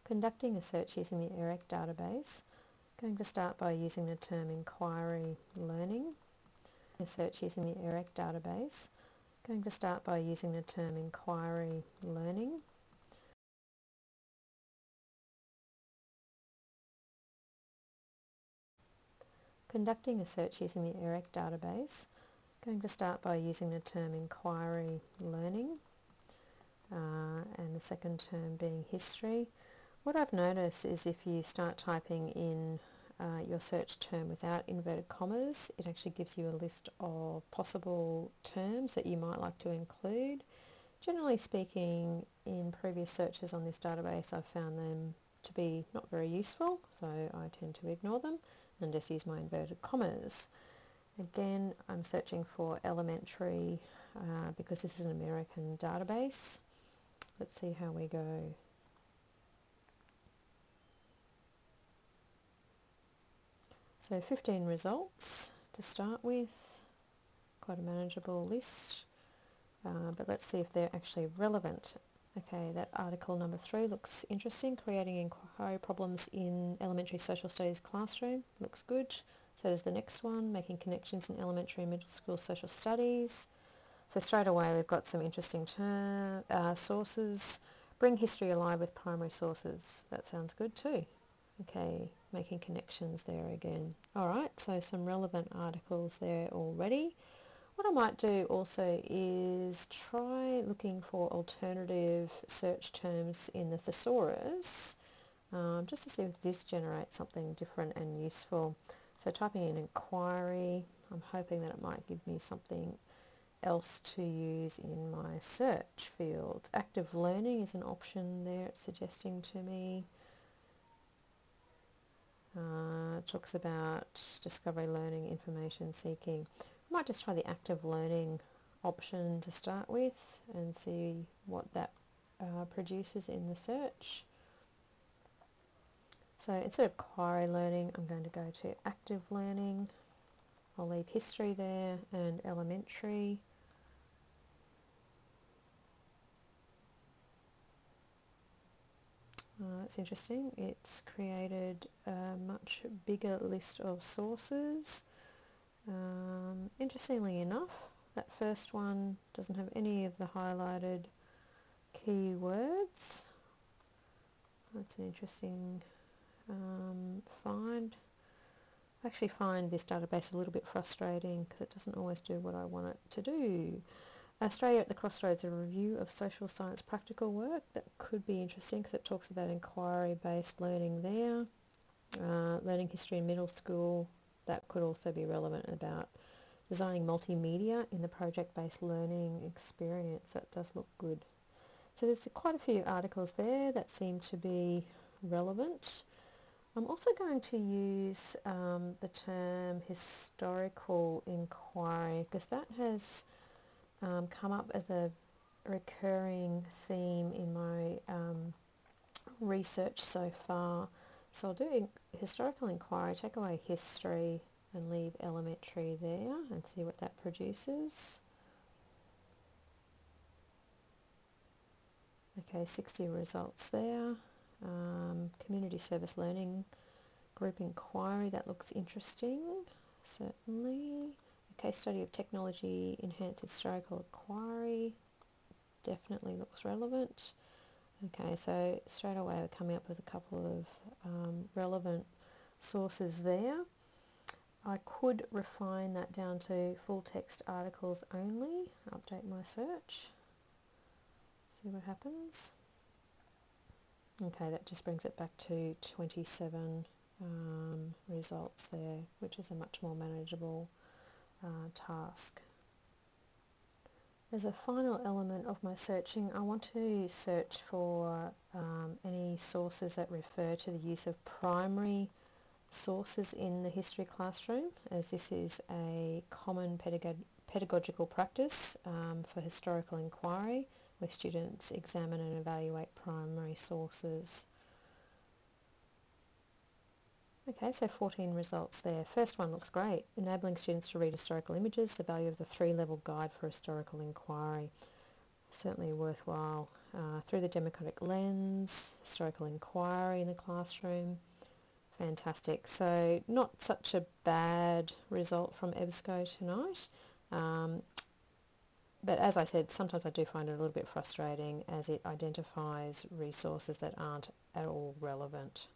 Conducting a search using the ERIC database. Going to start by using the term inquiry learning. A search using the ERIC database. Going to start by using the term inquiry learning. Conducting a search using the ERIC database. Going to start by using the term inquiry learning, and the second term being history. What I've noticed is if you start typing in your search term without inverted commas, it actually gives you a list of possible terms that you might like to include. Generally speaking, in previous searches on this database, I've found them to be not very useful, so I tend to ignore them and just use my inverted commas. Again, I'm searching for elementary because this is an American database. Let's see how we go. So 15 results to start with, quite a manageable list, but let's see if they're actually relevant. Okay, that article number 3 looks interesting. Creating inquiry problems in elementary social studies classroom looks good. So does the next one, making connections in elementary and middle school social studies. So straight away we've got some interesting sources. Bring history alive with primary sources. That sounds good too. Okay, making connections there again. Alright, so some relevant articles there already. What I might do also is try looking for alternative search terms in the thesaurus, just to see if this generates something different and useful. So typing in inquiry, I'm hoping that it might give me something else to use in my search field. Active learning is an option there, it's suggesting to me. It talks about discovery learning, information seeking. I might just try the active learning option to start with and see what that produces in the search. So instead of inquiry learning, I'm going to go to active learning. I'll leave history there and elementary. It's interesting. It's created a much bigger list of sources. Interestingly enough, that first one doesn't have any of the highlighted keywords. That's an interesting find. I actually find this database a little bit frustrating because it doesn't always do what I want it to do. Australia at the Crossroads, a review of social science practical work. That could be interesting because it talks about inquiry-based learning there. Learning history in middle school, that could also be relevant about designing multimedia in the project-based learning experience. That does look good. So there's quite a few articles there that seem to be relevant. I'm also going to use the term historical inquiry because that has come up as a recurring theme in my research so far. So I'll do historical inquiry, take away history and leave elementary there and see what that produces. Okay, 60 results there. Community service learning group inquiry, that looks interesting, certainly. A case study of technology enhanced historical inquiry, definitely looks relevant. Okay, so straight away we're coming up with a couple of relevant sources there. I could refine that down to full text articles only, update my search, see what happens. Okay, that just brings it back to 27 results there, which is a much more manageable task. As a final element of my searching, I want to search for any sources that refer to the use of primary sources in the history classroom, as this is a common pedagogical practice for historical inquiry, where students examine and evaluate primary sources. Okay, so 14 results there. First one looks great. Enabling students to read historical images, the value of the 3-level guide for historical inquiry. Certainly a worthwhile through the democratic lens, historical inquiry in the classroom. Fantastic. So not such a bad result from EBSCO tonight. But as I said, sometimes I do find it a little bit frustrating as it identifies resources that aren't at all relevant.